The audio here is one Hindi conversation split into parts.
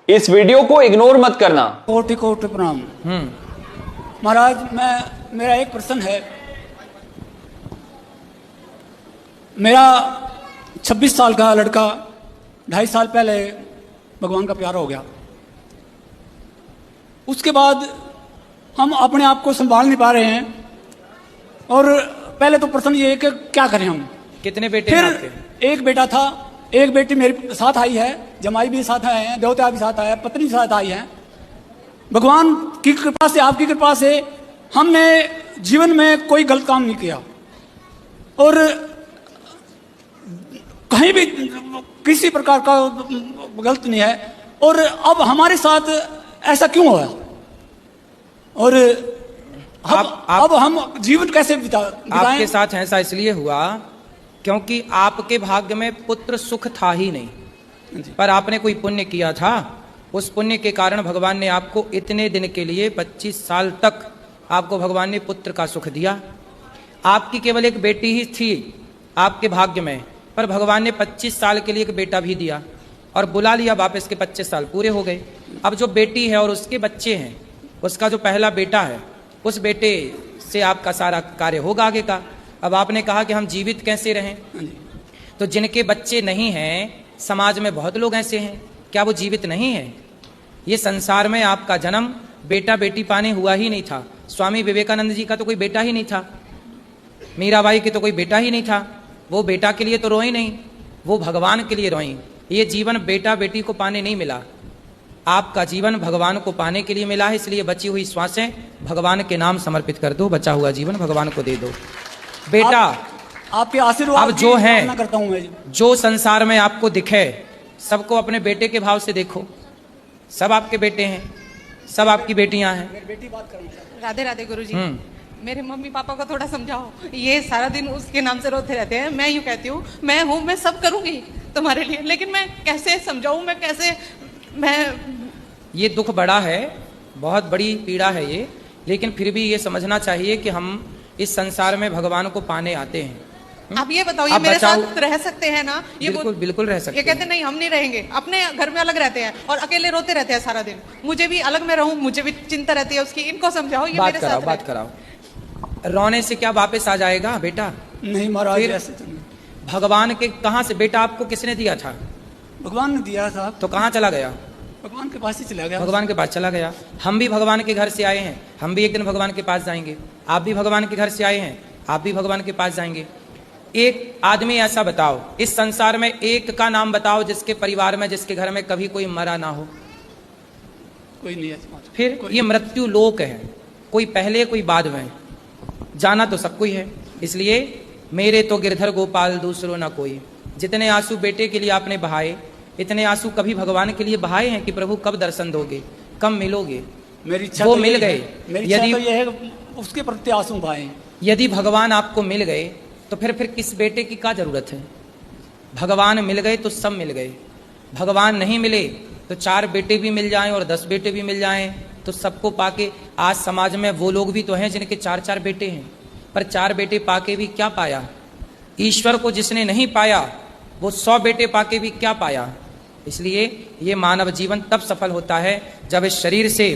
इस वीडियो को इग्नोर मत करना। कोटि कोटि प्रणाम। महाराज, मेरा एक प्रश्न है। मेरा 26 साल का लड़का 2.5 साल पहले भगवान का प्यारा हो गया। उसके बाद हम अपने आप को संभाल नहीं पा रहे हैं। और पहले तो प्रश्न ये है कि क्या करें हम। कितने बेटे हैं आपके? फिर एक बेटा था, एक बेटी मेरे साथ आई है, जमाई भी साथ आए हैं, देवता भी साथ आए हैं, पत्नी साथ आई है। भगवान की कृपा से, आपकी कृपा से हमने जीवन में कोई गलत काम नहीं किया और कहीं भी किसी प्रकार का गलत नहीं है। और अब हमारे साथ ऐसा क्यों हुआ? और अब हम जीवन कैसे बिताएं? आपके साथ ऐसा इसलिए हुआ क्योंकि आपके भाग्य में पुत्र सुख था ही नहीं, पर आपने कोई पुण्य किया था। उस पुण्य के कारण भगवान ने आपको इतने दिन के लिए 25 साल तक आपको भगवान ने पुत्र का सुख दिया। आपकी केवल एक बेटी ही थी आपके भाग्य में, पर भगवान ने 25 साल के लिए एक बेटा भी दिया और बुला लिया वापस के 25 साल पूरे हो गए। अब जो बेटी है और उसके बच्चे हैं, उसका जो पहला बेटा है, उस बेटे से आपका सारा कार्य होगा आगे का। अब आपने कहा कि हम जीवित कैसे रहें, तो जिनके बच्चे नहीं हैं, समाज में बहुत लोग ऐसे हैं, क्या वो जीवित नहीं है? ये संसार में आपका जन्म बेटा बेटी पाने हुआ ही नहीं था। स्वामी विवेकानंद जी का तो कोई बेटा ही नहीं था, मीराबाई के तो कोई बेटा ही नहीं था। वो बेटा के लिए तो रोई नहीं, वो भगवान के लिए रोई। ये जीवन बेटा बेटी को पाने नहीं मिला, आपका जीवन भगवान को पाने के लिए मिला है। इसलिए बची हुई श्वासें भगवान के नाम समर्पित कर दो, बचा हुआ जीवन भगवान को दे दो। बेटा, आपके आशीर्वाद अब जो है, करता हूं मैं। जो संसार में आपको दिखे, सबको अपने बेटे के भाव से देखो। सब आपके बेटे हैं, सब आपकी बेटियां हैं। बेटी बात करूं। राधे राधे गुरुजी। मेरे मम्मी पापा को थोड़ा समझाओ, ये सारा दिन उसके नाम से रोते रहते हैं। मैं यूँ कहती हूँ, मैं हूँ, मैं सब करूंगी तुम्हारे लिए, लेकिन मैं कैसे समझाऊं, मैं कैसे, ये दुख बड़ा है, बहुत बड़ी पीड़ा है ये, लेकिन फिर भी ये समझना चाहिए कि हम इस संसार में भगवान को पाने आते हैं। आप ये बताओ, ये मेरे साथ रह सकते हैं ना? ये बिल्कुल बिल्कुल रह सकते हैं। ये कहते नहीं हम नहीं रहेंगे, अपने घर में अलग रहते हैं और अकेले रोते रहते हैं सारा दिन। मुझे भी अलग में रहूं, मुझे भी चिंता रहती है उसकी। इनको समझाओ, ये मेरे साथ बात कराओ। रोने से क्या वापस आ जाएगा बेटा? नहीं महाराज, ऐसे भगवान के कहाँ से बेटा आपको किसने दिया था? भगवान ने दिया था। तो कहाँ चला गया? भगवान के पास ही चला गया। भगवान के पास चला गया। हम भी भगवान के घर से आए हैं, हम भी एक दिन भगवान के पास जाएंगे। आप भी भगवान के घर से आए हैं, आप भी भगवान के पास जाएंगे। एक आदमी ऐसा बताओ, इस संसार में एक का नाम बताओ जिसके परिवार में, जिसके घर में कभी कोई मरा ना हो। कोई नहीं है। फिर ये मृत्यु लोक है, कोई पहले कोई बाद में, जाना तो सब कोई है। इसलिए मेरे तो गिरधर गोपाल दूसरो ना कोई। जितने आंसू बेटे के लिए आपने बहाए, इतने आंसू कभी भगवान के लिए बहाए हैं कि प्रभु कब दर्शन दोगे, कब मिलोगे? मेरी इच्छा वो तो मिल गए। यदि तो ये है उसके प्रति आंसू बहाए। यदि भगवान आपको मिल गए तो फिर किस बेटे की क्या जरूरत है? भगवान मिल गए तो सब मिल गए। भगवान नहीं मिले तो 4 बेटे भी मिल जाएं और 10 बेटे भी मिल जाएं तो सबको पाके, आज समाज में वो लोग भी तो हैं जिनके 4-4 बेटे हैं, पर 4 बेटे पाके भी क्या पाया? ईश्वर को जिसने नहीं पाया वो 100 बेटे पाके भी क्या पाया? इसलिए ये मानव जीवन तब सफल होता है जब इस शरीर से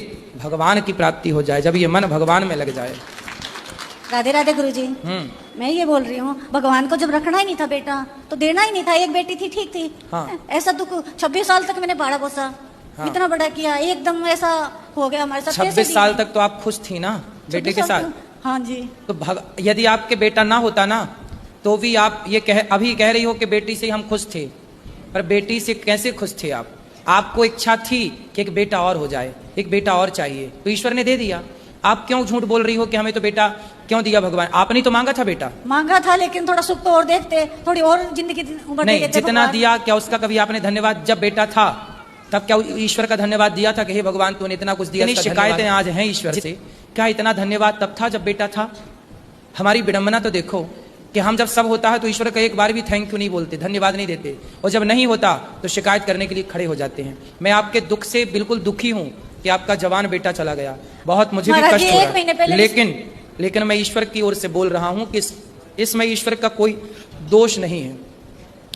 भगवान की प्राप्ति हो जाए, जब ये मन भगवान में लग जाए। राधे राधे गुरुजी। मैं ये बोल रही हूँ, भगवान को जब रखना ही नहीं था बेटा तो देना ही नहीं था। एक बेटी थी, ठीक थी। हाँ। ऐसा दुख 26 साल तक मैंने पाला पोसा। हाँ। इतना बड़ा किया, एकदम ऐसा हो गया हमारे साथ। 26 साल तक तो आप खुश थी ना बेटे के साथ? हाँ जी। तो यदि आपके बेटा ना होता ना तो भी आप ये अभी कह रही हो कि बेटी से हम खुश थे, पर बेटी से कैसे खुश थे आप? आपको इच्छा थी कि एक बेटा और हो जाए, एक बेटा और चाहिए, तो ईश्वर ने दे दिया। आप क्यों झूठ बोल रही हो कि हमें तो बेटा क्यों दिया भगवान? आपने तो मांगा था बेटा। मांगा था, लेकिन थोड़ा सुख तो और देखते, थोड़ी और जिंदगी नहीं, जितना दिया क्या उसका कभी आपने धन्यवाद, जब बेटा था तब क्या ईश्वर का धन्यवाद दिया था कि हे भगवान तूने इतना कुछ दिया? शिकायतें आज हैं ईश्वर से, क्या इतना धन्यवाद तब था जब बेटा था? हमारी विडंबना तो देखो कि हम जब सब होता है तो ईश्वर का एक बार भी थैंक यू नहीं बोलते, धन्यवाद नहीं देते, और जब नहीं होता तो शिकायत करने के लिए खड़े हो जाते हैं। मैं आपके दुख से बिल्कुल दुखी हूं कि आपका जवान बेटा चला गया, बहुत मुझे भी कष्ट हो रहा है, लेकिन मैं ईश्वर की ओर से बोल रहा हूं कि इसमें ईश्वर का कोई दोष नहीं है।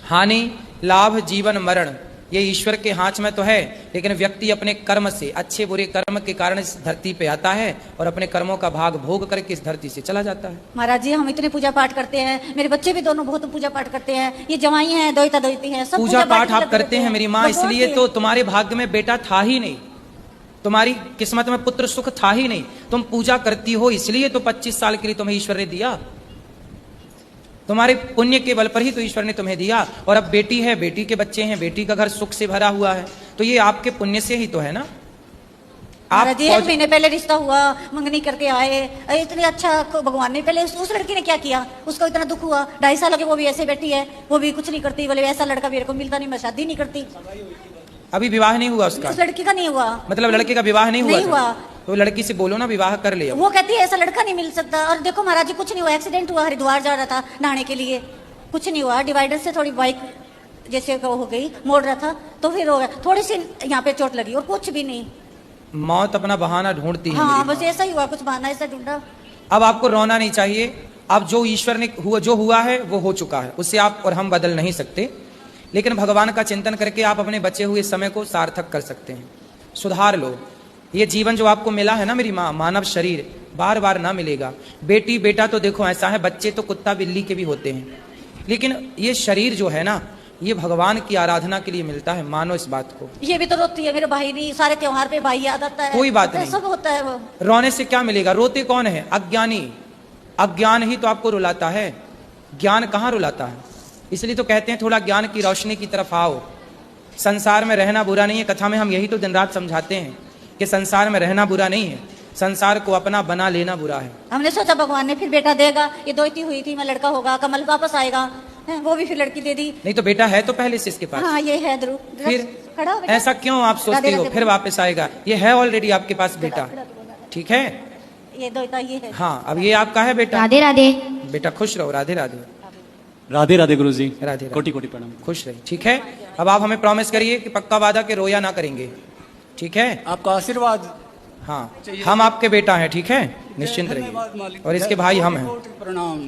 हानि लाभ जीवन मरण ये ईश्वर के हाथ में तो है, लेकिन व्यक्ति अपने कर्म से, अच्छे बुरे कर्म के कारण इस धरती पे आता है और अपने कर्मों का भाग भोग करके इस धरती से चला जाता है। महाराज जी हम इतने पूजा पाठ करते हैं, मेरे बच्चे भी दोनों बहुत पूजा पाठ करते हैं, ये जवाई हैं, दोहिता दोहिती हैं, सब पूजा पाठ आप करते करते हैं मेरी माँ, इसलिए तो तुम्हारे भाग्य में बेटा था ही नहीं, तुम्हारी किस्मत में पुत्र सुख था ही नहीं। तुम पूजा करती हो इसलिए तो 25 साल के लिए तुम्हें ईश्वर ने दिया, तुम्हारे पुण्य के बल पर ही तो ईश्वर ने तुम्हें दिया। और अब बेटी है, बेटी के बच्चे हैं, बेटी का घर सुख से भरा हुआ है, तो ये आपके पुण्य से ही तो है ना। आप जी 1 महीने पहले रिश्ता हुआ, मंगनी करके आए, इतने अच्छा भगवान ने पहले उस लड़की ने क्या किया, उसको इतना दुख हुआ, 2.5 साल के वो भी ऐसे बैठी है, वो भी कुछ नहीं करती, बोले ऐसा लड़का मेरे को मिलता नहीं, मैं शादी नहीं करती। अभी विवाह नहीं हुआ उसका? उस लड़की का नहीं हुआ, मतलब लड़के का विवाह नहीं हुआ? नहीं हुआ। तो लड़की से बोलो ना विवाह कर ले। वो कहती है ऐसा लड़का नहीं मिल सकता। और देखो महाराज जी कुछ नहीं हुआ, एक्सीडेंट हुआ, हरिद्वार जा रहा था नहाने के लिए, कुछ नहीं हुआ, डिवाइडर से थोड़ी बाइक जैसे हो गई, मोड़ रहा था तो फिर हो गया, थोड़ी सी यहाँ पे चोट लगी और कुछ भी नहीं। मौत अपना बहाना ढूंढती है। हाँ बस ऐसा ही हुआ, कुछ बहाना ऐसा ढूंढा। अब आपको रोना नहीं चाहिए, अब जो ईश्वर ने जो हुआ है वो हो चुका है, उससे आप और हम बदल नहीं सकते, लेकिन भगवान का चिंतन करके आप अपने बचे हुए समय को सार्थक कर सकते हैं, सुधार लो। ये जीवन जो आपको मिला है ना मेरी माँ, मानव शरीर बार बार ना मिलेगा। बेटी बेटा तो देखो ऐसा है, बच्चे तो कुत्ता बिल्ली के भी होते हैं, लेकिन ये शरीर जो है ना, ये भगवान की आराधना के लिए मिलता है, मानो इस बात को। ये भी तो रोती है, मेरे भाई नहीं, सारे त्योहार पे भाई याद आता है, कोई बात नहीं, सब होता है वो। रोने से क्या मिलेगा? रोते कौन है? अज्ञानी। अज्ञान ही तो आपको रुलाता है, ज्ञान कहाँ रुलाता है। इसलिए तो कहते हैं थोड़ा ज्ञान की रोशनी की तरफ आओ। संसार में रहना बुरा नहीं है, कथा में हम यही तो दिन रात समझाते हैं कि संसार में रहना बुरा नहीं है, संसार को अपना बना लेना बुरा है। हमने सोचा भगवान ने फिर बेटा देगा, ये दोहिती हुई थी, मैं लड़का होगा, कमल वापस आएगा, वो भी फिर लड़की दे दी। नहीं तो बेटा है तो पहले से इसके पास। हाँ ये है ध्रुव, फिर खड़ा हो बेटा। ऐसा क्यों आप सोचते हो फिर वापस आएगा? ये है ऑलरेडी आपके पास बेटा, ठीक है, ये दोहिता ये है। हाँ अब ये आपका है बेटा। राधे राधे बेटा खुश रहो, राधे राधे। राधे राधे गुरुजी, राधे कोटि कोटि प्रणाम। खुश रहे, ठीक है। अब आप हमें प्रॉमिस करिए कि पक्का वादा के रोया ना करेंगे, ठीक है। आपका आशीर्वाद। हाँ हम आपके बेटा हैं, ठीक है, निश्चिंत रहिए, और इसके भाई हम हैं। प्रणाम।